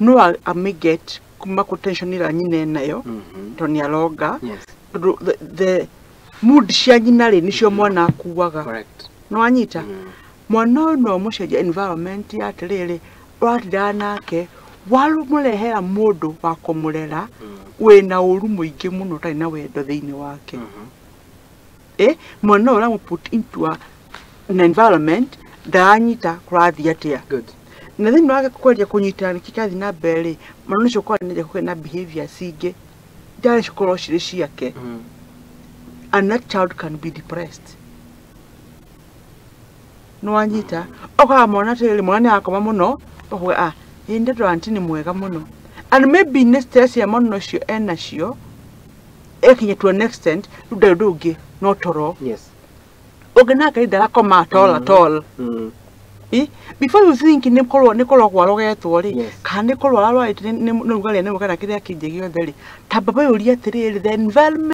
no I get kuma tension ira nyine nayo tonia loga the mood cia nyina ri nicio mwana akuaga correct no anyita mwana no mucenjia environment ya tiriri ratira nake waru murehera mundu wa kumurera wena uru muingi muno tari na wendo thiini wake mwana ura put into an environment ndanyita kurathi atia good na thiini wake kweria kunyitana kikathi na mbere mwana ucio kwa nje kwena behavior singe ndari cukoro ciri ciake and that child can be depressed no anyita oka mwana tele mwana akoma muno okwe inde ndo antini mwega muno and maybe next year ya mwana cio ena cio ekinye to an extent nduge no toro yes ogena kaida akoma at all before you think nikolwa kwarogetwo ri kana nikolwa rarwa ni rugale ne mukana kiria kinje giothe ri tamba bayuria tiriri the environment